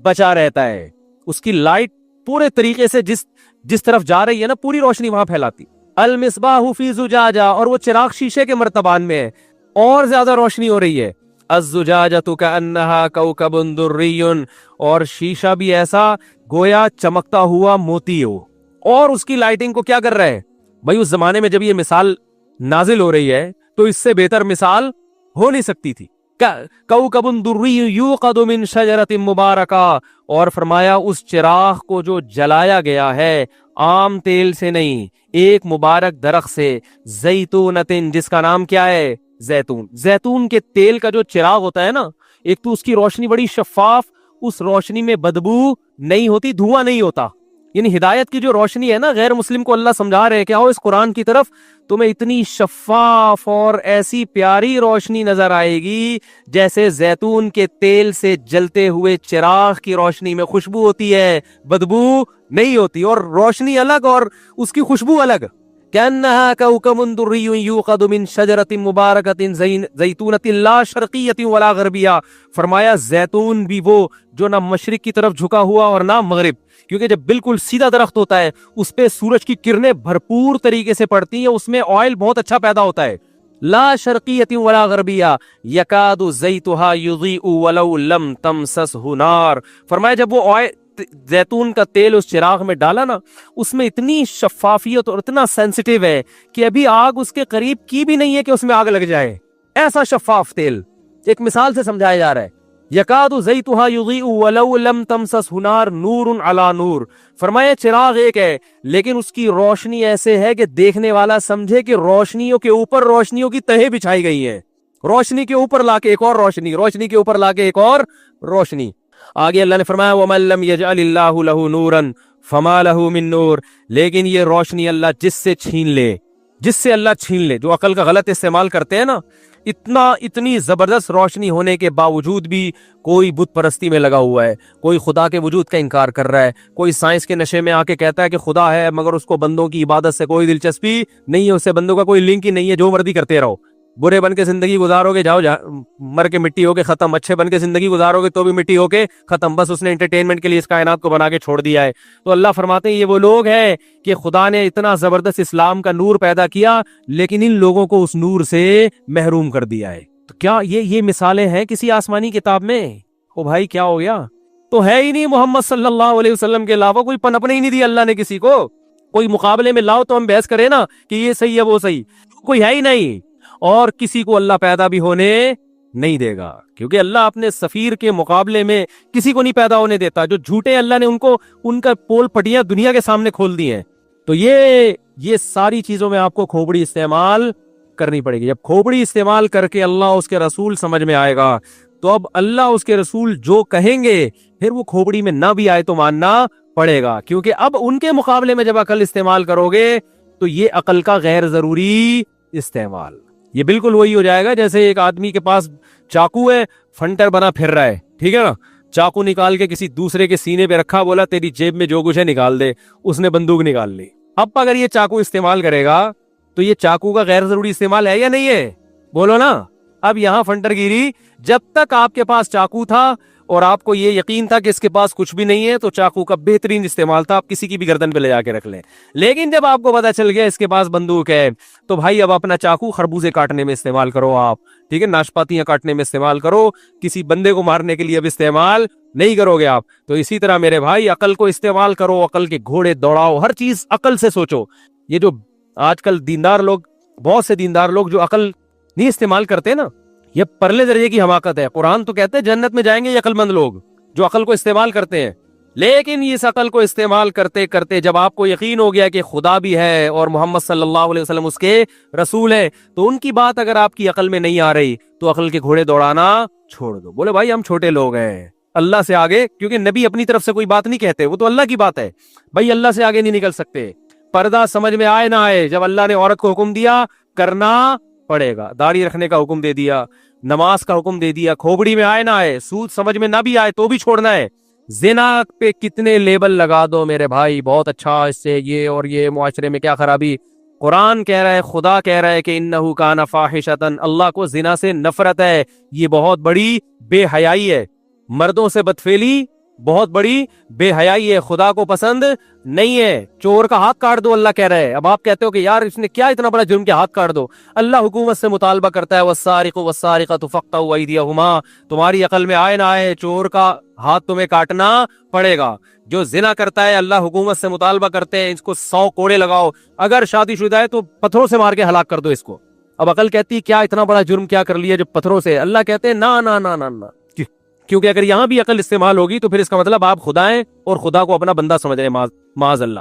بچا رہتا ہے، اس کی لائٹ پورے طریقے سے جس طرف جا رہی ہے نا پوری روشنی وہاں پھیلاتی. المصباح فی زجاجہ، اور وہ چراغ شیشے کے مرتبان میں ہے اور زیادہ روشنی ہو رہی ہے. الزجاجۃ کأنہا کوکب دری، اور شیشہ بھی ایسا گویا چمکتا ہوا موتی ہو، اور اس کی لائٹنگ کو کیا کر رہا ہے بھائی. اس زمانے میں جب یہ مثال نازل ہو رہی ہے تو اس سے بہتر مثال ہو نہیں سکتی تھی. کوکب دری یوقد من شجرۃ مبارکہ، اور فرمایا اس چراغ کو جو جلایا گیا ہے عام تیل سے نہیں، ایک مبارک درخت سے، زیتونۃ، جس کا نام کیا ہے زیتون. زیتون کے تیل کا جو چراغ ہوتا ہے نا، ایک تو اس کی روشنی بڑی شفاف، اس روشنی میں بدبو نہیں ہوتی، دھواں نہیں ہوتا. یعنی ہدایت کی جو روشنی ہے نا، غیر مسلم کو اللہ سمجھا رہے کہ آؤ اس قرآن کی طرف، تمہیں اتنی شفاف اور ایسی پیاری روشنی نظر آئے گی جیسے زیتون کے تیل سے جلتے ہوئے چراغ کی روشنی میں خوشبو ہوتی ہے، بدبو نہیں ہوتی، اور روشنی الگ اور اس کی خوشبو الگ. كأنها كوكب دري يوقد من شجرة مباركة زيتونة لا شرقية ولا غربية. فرمایا زیتون بھی وہ جو نہ مشرق کی طرف جھکا ہوا اور نہ مغرب، کیونکہ جب بالکل سیدھا درخت ہوتا ہے اس پہ سورج کی کرنیں بھرپور طریقے سے پڑتی ہیں، اس میں آئل بہت اچھا پیدا ہوتا ہے. لا شرقیة ولا غربیہ یکاد زیتها یضیء ولو لم تمسسه نار. فرمایا جب وہ زیتون کا تیل اس چراغ میں ڈالا نا، اس میں اتنی شفافیت اور اتنا سینسیٹیو ہے کہ ابھی آگ اس کے قریب کی بھی نہیں ہے کہ اس میں آگ لگ جائے، ایسا شفاف تیل. ایک مثال سے سمجھایا جا رہا ہے. یکاد زیتها یضیء ولو لم تمسسه نار نور علی نور. فرمایا چراغ ایک ہے لیکن اس کی روشنی ایسے ہے کہ دیکھنے والا سمجھے کہ روشنیوں کے اوپر روشنیوں کی تہیں بچھائی گئی ہیں، روشنی کے اوپر لا کے ایک اور روشنی، روشنی کے اوپر لا کے ایک اور روشنی. آگے اللہ نے فرمایا وَمَن لَّمْ يَجْعَلِ اللَّهُ لَهُ نُورًا فَمَا لَهُ مِن نُور. لیکن یہ روشنی اللہ جس سے چھین لے، جس سے اللہ چھین لے، جو عقل کا غلط استعمال کرتے ہیں نا، اتنی زبردست روشنی ہونے کے باوجود بھی کوئی بت پرستی میں لگا ہوا ہے، کوئی خدا کے وجود کا انکار کر رہا ہے، کوئی سائنس کے نشے میں آ کے کہتا ہے کہ خدا ہے مگر اس کو بندوں کی عبادت سے کوئی دلچسپی نہیں ہے، اس سے بندوں کا کوئی لنک ہی نہیں ہے، جو مرضی کرتے رہو. برے بن کے زندگی گزارو گے جاؤ مر کے مٹی ہو کے ختم، اچھے بن کے زندگی گزارو گے تو بھی مٹی ہو کے ختم. بس اس نے انٹرٹینمنٹ کے لیے اس کائنات کو بنا کے چھوڑ دیا ہے. تو اللہ فرماتے ہیں یہ وہ لوگ ہیں کہ خدا نے اتنا زبردست اسلام کا نور پیدا کیا لیکن ان لوگوں کو اس نور سے محروم کر دیا ہے. تو کیا یہ مثالیں ہیں کسی آسمانی کتاب میں؟ او بھائی کیا ہو گیا؟ تو ہے ہی نہیں محمد صلی اللہ علیہ وسلم کے علاوہ کوئی پنپنے ہی نہیں دی اللہ نے کسی کو. کوئی مقابلے میں لاؤ تو ہم بحث کریں نا کہ یہ صحیح ہے وہ صحیح، کوئی ہے ہی نہیں. اور کسی کو اللہ پیدا بھی ہونے نہیں دے گا، کیونکہ اللہ اپنے سفیر کے مقابلے میں کسی کو نہیں پیدا ہونے دیتا. جو جھوٹے اللہ نے ان کا پول پٹیاں دنیا کے سامنے کھول دی ہیں. تو یہ ساری چیزوں میں آپ کو کھوپڑی استعمال کرنی پڑے گی. جب کھوپڑی استعمال کر کے اللہ اس کے رسول سمجھ میں آئے گا تو اب اللہ اس کے رسول جو کہیں گے پھر وہ کھوپڑی میں نہ بھی آئے تو ماننا پڑے گا، کیونکہ اب ان کے مقابلے میں جب عقل استعمال کرو گے تو یہ عقل کا غیر ضروری استعمال. یہ بالکل وہی ہو جائے گا جیسے ایک آدمی کے پاس چاقو ہے، فنٹر بنا پھر رہا ہے، ٹھیک ہے نا، چاقو نکال کے کسی دوسرے کے سینے پہ رکھا، بولا تیری جیب میں جو کچھ ہے نکال دے، اس نے بندوق نکال لی. اب اگر یہ چاقو استعمال کرے گا تو یہ چاقو کا غیر ضروری استعمال ہے یا نہیں ہے؟ بولو نا. اب یہاں فنٹر گیری، جب تک آپ کے پاس چاقو تھا اور آپ کو یہ یقین تھا کہ اس کے پاس کچھ بھی نہیں ہے تو چاقو کا بہترین استعمال تھا، آپ کسی کی بھی گردن پہ لے جا کے رکھ لیں. لیکن جب آپ کو پتا چل گیا اس کے پاس بندوق ہے تو بھائی اب اپنا چاقو خربوزے کاٹنے میں استعمال کرو، آپ ٹھیک ہے, ناشپاتیاں کاٹنے میں استعمال کرو, کسی بندے کو مارنے کے لیے اب استعمال نہیں کرو گے آپ. تو اسی طرح میرے بھائی عقل کو استعمال کرو, عقل کے گھوڑے دوڑاؤ, ہر چیز عقل سے سوچو. یہ جو آج کل دیندار لوگ, بہت سے دیندار لوگ جو عقل نہیں استعمال کرتے نا, یہ پرلے درجے کی حماقت ہے. قرآن تو کہتے ہیں جنت میں جائیں گے یہ عقل مند لوگ جو عقل کو استعمال کرتے ہیں. لیکن اس عقل کو استعمال کرتے کرتے جب آپ کو یقین ہو گیا کہ خدا بھی ہے اور محمد صلی اللہ علیہ وسلم اس کے رسول ہے, تو ان کی بات اگر آپ کی عقل میں نہیں آ رہی تو عقل کے گھوڑے دوڑانا چھوڑ دو. بولے بھائی ہم چھوٹے لوگ ہیں, اللہ سے آگے, کیونکہ نبی اپنی طرف سے کوئی بات نہیں کہتے, وہ تو اللہ کی بات ہے بھائی, اللہ سے آگے نہیں نکل سکتے. پردہ سمجھ میں آئے نہ آئے, جب اللہ نے عورت کو حکم دیا کرنا پڑے گا, داڑھی رکھنے کا حکم دے دیا, نماز کا حکم دے دیا, کھوپڑی میں آئے نہ آئے, سود سمجھ میں نہ بھی آئے تو بھی چھوڑنا ہے. زنا پہ کتنے لیبل لگا دو میرے بھائی, بہت اچھا, اس سے یہ اور یہ, معاشرے میں کیا خرابی. قرآن کہہ رہا ہے, خدا کہہ رہا ہے کہ انہو کان فاحشۃ, اللہ کو زنا سے نفرت ہے, یہ بہت بڑی بے حیائی ہے. مردوں سے بدفعلی بہت بڑی بے حیائی ہے, خدا کو پسند نہیں ہے. چور کا ہاتھ کاٹ دو اللہ کہہ رہے ہیں. اب آپ کہتے ہو کہ یار اس نے کیا اتنا بڑا جرم کیا, ہاتھ کاٹ دو. اللہ حکومت سے مطالبہ کرتا ہے والسارق والسارقۃ فاقطعوا ایدیہما, تمہاری عقل میں آئے نہ آئے چور کا ہاتھ تمہیں کاٹنا پڑے گا. جو زنا کرتا ہے اللہ حکومت سے مطالبہ کرتے ہیں اس کو 100 کوڑے لگاؤ, اگر شادی شدہ ہے تو پتھروں سے مار کے ہلاک کر دو اس کو. اب عقل کہتی کیا اتنا بڑا جرم کیا کر لیا جو پتھروں سے, اللہ کہتے ہیں نا نا نا نا نا, کیونکہ اگر یہاں بھی عقل استعمال ہوگی تو پھر اس کا مطلب آپ خدا ہیں اور خدا کو اپنا بندہ سمجھ رہے ہیں. معاذ اللہ,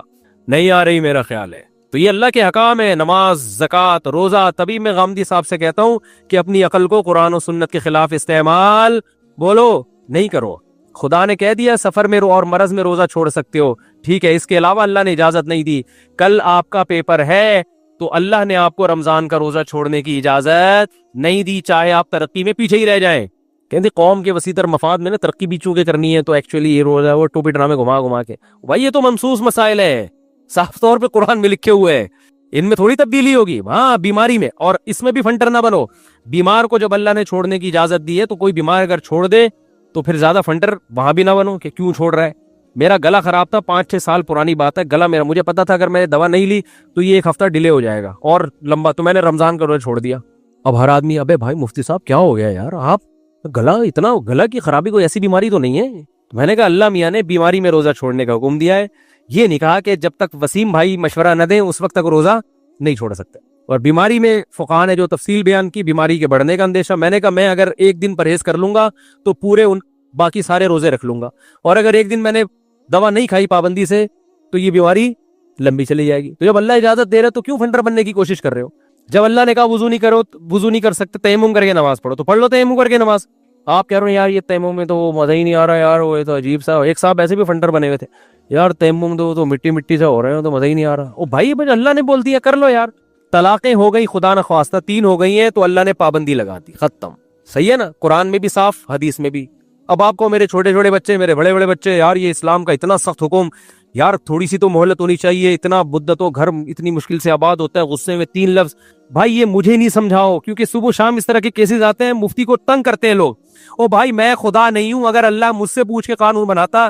نہیں آ رہی میرا خیال ہے. تو یہ اللہ کے حکام ہے, نماز, زکوٰۃ, روزہ. تبھی میں غامدی صاحب سے کہتا ہوں کہ اپنی عقل کو قرآن و سنت کے خلاف استعمال بولو نہیں کرو. خدا نے کہہ دیا سفر میں اور مرض میں روزہ چھوڑ سکتے ہو, ٹھیک ہے, اس کے علاوہ اللہ نے اجازت نہیں دی. کل آپ کا پیپر ہے تو اللہ نے آپ کو رمضان کا روزہ چھوڑنے کی اجازت نہیں دی, چاہے آپ ترقی میں پیچھے ہی رہ جائیں. کہتے قوم کے وسیع تر مفاد میں نا ترقی بھی چونکہ کرنی ہے, تو ایکچولی یہ روزہ وہ ٹوپی ڈرامے گھما گھما کے, بھائی یہ تو منسوخ مسائل ہے, صاف طور پہ قرآن میں لکھے ہوئے ہیں, ان میں تھوڑی تبدیلی ہوگی. ہاں بیماری میں, اور اس میں بھی فنٹر نہ بنو. بیمار کو جب اللہ نے چھوڑنے کی اجازت دی ہے تو کوئی بیمار اگر چھوڑ دے تو پھر زیادہ فنٹر وہاں بھی نہ بنو کہ کیوں چھوڑ رہا ہے. میرا گلا خراب تھا, 5-6 سال پرانی بات ہے, گلا میرا, مجھے پتا تھا اگر میں نے دوا نہیں لی تو یہ 1 ہفتہ ڈیلے ہو جائے گا اور لمبا, تو میں نے رمضان کا روزہ چھوڑ دیا. اب ہر آدمی, ابے بھائی مفتی صاحب کیا ہو گیا یار, آپ گلا کی خرابی کوئی ایسی بیماری تو نہیں ہے؟ میں نے کہا اللہ میاں نے بیماری میں روزہ چھوڑنے کا حکم دیا ہے, یہ نہیں کہا کہ جب تک وسیم بھائی مشورہ نہ دیں اس وقت تک روزہ نہیں چھوڑ سکتے. اور بیماری میں فقہاء نے جو تفصیل بیان کی, بیماری کے بڑھنے کا اندیشہ, میں نے کہا میں اگر 1 دن پرہیز کر لوں گا تو پورے باقی سارے روزے رکھ لوں گا, اور اگر 1 دن میں نے دوا نہیں کھائی پابندی سے تو یہ بیماری لمبی چلی جائے گی. تو جب اللہ اجازت دے رہے تو کیوں فنڈر بننے کی کوشش کر رہے ہو؟ جب اللہ نے کہا وضو نہیں کرو, وضو نہیں کر سکتے, تیمم کر کے نماز پڑھو, تو پڑھ لو تیمم کر کے نماز. آپ کہہ رہے ہیں یار یہ تیمم میں تو وہ مزہ ہی نہیں آ رہا یار, وہ تو عجیب سا. ایک صاحب ایسے بھی فنڈر بنے ہوئے تھے, یار تیمم تو مٹی سے ہو رہے ہیں تو مزہ ہی نہیں آ رہا. او بھائی اللہ نے بول دیا کر لو یار. طلاقیں ہو گئی خدا نہ خواستہ 3 ہو گئی ہیں تو اللہ نے پابندی لگا دی, ختم. صحیح ہے نا, قرآن میں بھی صاف, حدیث میں بھی. اب آپ کو میرے چھوٹے چھوٹے بچے, میرے بڑے بڑے بچے, یار یہ اسلام کا اتنا سخت حکم, یار تھوڑی سی تو مہلت ہونی چاہیے, اتنا بدت و گھر اتنی مشکل سے آباد ہوتا ہے, غصے میں 3 لفظ. بھائی یہ مجھے نہیں سمجھاؤ, کیونکہ صبح شام اس طرح کے کیسز آتے ہیں, مفتی کو تنگ کرتے ہیں لوگ. او بھائی میں خدا نہیں ہوں, اگر اللہ مجھ سے پوچھ کے قانون بناتا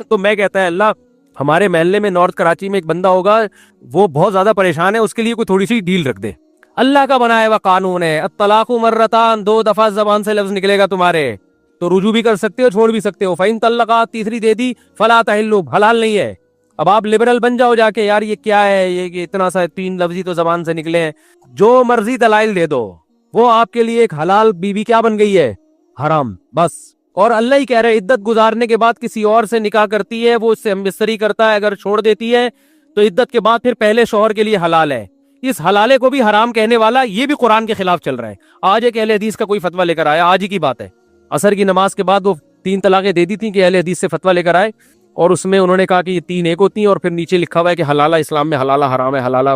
تو میں کہتا ہے اللہ ہمارے محلے میں نارتھ کراچی میں ایک بندہ ہوگا وہ بہت زیادہ پریشان ہے, اس کے لیے کوئی تھوڑی سی ڈیل رکھ دے. اللہ کا بنایا ہوا قانون ہے, الطلاق مرتان, 2 دفعہ زبان سے لفظ نکلے گا تمہارے تو رجوع بھی کر سکتے ہو, چھوڑ بھی سکتے ہو. فَإِن طَلَّقَا, تیسری دے دی, فَلَا تَحِلُّ, حلال نہیں ہے. اب آپ لبرل بن جاؤ جا کے, یار یہ کیا ہے, یہ اتنا سا 3 لفظی تو زبان سے نکلے ہیں, جو مرضی دلائل دے دو, وہ آپ کے لیے ایک حلال بیوی کیا بن گئی ہے, حرام بس. اور اللہ ہی کہہ رہے عدت گزارنے کے بعد کسی اور سے نکاح کرتی ہے, وہ اس سے ہم بستری کرتا ہے, اگر چھوڑ دیتی ہے تو عدت کے بعد پھر پہلے شوہر کے لیے حلال ہے. اس حلالے کو بھی حرام کہنے والا یہ بھی قرآن کے خلاف چل رہا ہے. آج ایک اہل حدیث کا کوئی فتویٰ لے کر آیا, آج ہی کی بات ہے, عصر کی نماز کے بعد وہ 3 طلاقیں دے دی تھیں کہ اہل حدیث سے فتویٰ لے کر آئے, اور اس میں انہوں نے کہا کہ یہ 3 ایک ہوتی ہیں, اور پھر نیچے لکھا ہوا ہے کہ حلالہ اسلام میں حلالہ حرام ہے, حلالہ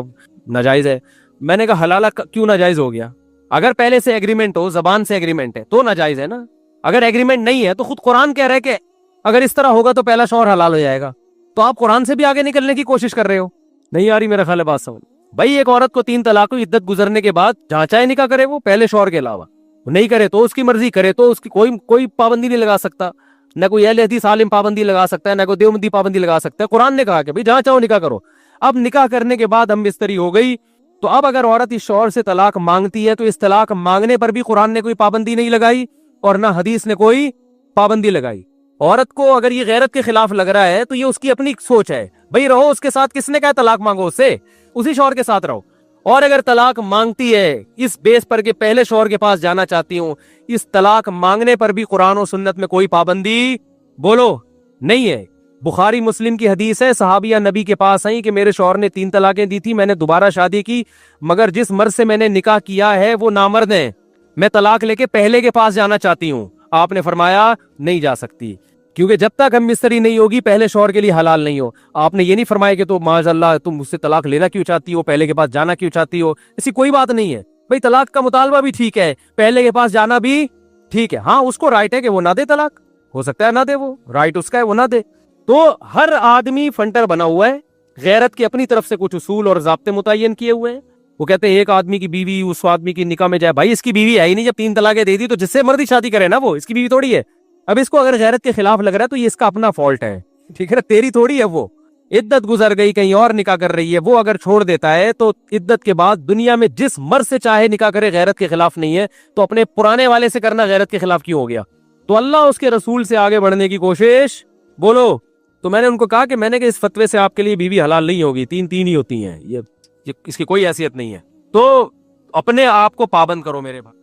ناجائز ہے. میں نے کہا حلالہ کیوں ناجائز ہو گیا؟ اگر پہلے سے ایگریمنٹ ہو, زبان سے ایگریمنٹ ہے تو ناجائز ہے نا. اگر ایگریمنٹ نہیں ہے تو خود قرآن کہہ رہا ہے کہ اگر اس طرح ہوگا تو پہلا شوہر حلال ہو جائے گا, تو آپ قرآن سے بھی آگے نکلنے کی کوشش کر رہے ہو. نہیں آ رہی میرا خیال ہے بات سمجھ. بھائی ایک عورت کو 3 طلاق عدت گزرنے کے بعد جہاں چاہے نکاح کرے, وہ پہلے شوہر کے علاوہ, نہیں کرے تو اس کی مرضی, کرے تو اس کی کوئی پابندی نہیں لگا سکتا, نہ کوئی اہل حدیث عالم پابندی لگا سکتا ہے, نہ کوئی دیوبندی پابندی لگا سکتا ہے. قرآن نے کہا کہ بھائی جہاں چاہو نکاح کرو. اب نکاح کرنے کے بعد ہم بستری ہو گئی تو اب اگر عورت اس شوہر سے طلاق مانگتی ہے تو اس طلاق مانگنے پر بھی قرآن نے کوئی پابندی نہیں لگائی اور نہ حدیث نے کوئی پابندی لگائی. عورت کو اگر یہ غیرت کے خلاف لگ رہا ہے تو یہ اس کی اپنی سوچ ہے. بھئی رہو اس کے ساتھ, کس نے کہا طلاق مانگو اس سے, اسی شوہر کے ساتھ رہو. اور اگر طلاق مانگتی ہے اس بیس پر کہ پہلے شوہر کے پاس جانا چاہتی ہوں, اس طلاق مانگنے پر بھی قرآن و سنت میں کوئی پابندی بولو نہیں ہے. بخاری مسلم کی حدیث ہے, صحابیہ نبی کے پاس آئیں کہ میرے شوہر نے 3 طلاقیں دی تھی, میں نے دوبارہ شادی کی, مگر جس مرد سے میں نے نکاح کیا ہے وہ نامرد ہیں, میں طلاق لے کے پہلے کے پاس جانا چاہتی ہوں. آپ نے فرمایا نہیں جا سکتی, کیونکہ جب تک ہم مستری نہیں ہوگی پہلے شوہر کے لیے حلال نہیں ہو. آپ نے یہ نہیں فرمایا کہ تو معاذ اللہ تم مجھ سے طلاق لینا کیوں چاہتی ہو, پہلے کے پاس جانا کیوں چاہتی ہو, ایسی کوئی بات نہیں ہے. بھئی طلاق کا مطالبہ بھی ٹھیک ہے, پہلے کے پاس جانا بھی ٹھیک ہے. ہاں اس کو رائٹ ہے کہ وہ نہ دے طلاق, ہو سکتا ہے نہ دے, وہ رائٹ اس کا ہے, وہ نہ دے. تو ہر آدمی فنٹر بنا ہوا ہے, غیرت کے اپنی طرف سے کچھ اصول اور ضابطے متعین کیے ہوئے ہیں. وہ کہتے ہیں ایک آدمی کی بیوی اس آدمی کی نکاح میں جائے, بھائی اس کی بیوی ہے ہی نہیں, جب 3 طلاقیں دے دی تو جس سے مرضی شادی کرے نا, وہ اس کی بیوی تھوڑی ہے. اب اس کو اگر غیرت کے خلاف لگ رہا ہے تو یہ اس کا اپنا فالٹ ہے, ٹھیک ہے نا, تیری تھوڑی ہے. وہ عدت گزر گئی, کہیں اور نکاح کر رہی ہے, وہ اگر چھوڑ دیتا ہے تو عدت کے بعد دنیا میں جس مرد سے چاہے نکاح کرے, غیرت کے خلاف نہیں ہے, تو اپنے پرانے والے سے کرنا غیرت کے خلاف کیوں ہو گیا؟ تو اللہ اس کے رسول سے آگے بڑھنے کی کوشش بولو. تو میں نے ان کو کہا کہ میں نے کہ اس فتوے سے آپ کے لیے بیوی حلال نہیں ہوگی, 3 ہی ہوتی ہیں, یہ اس کی کوئی حیثیت نہیں ہے. تو اپنے آپ کو پابند کرو میرے بھائی.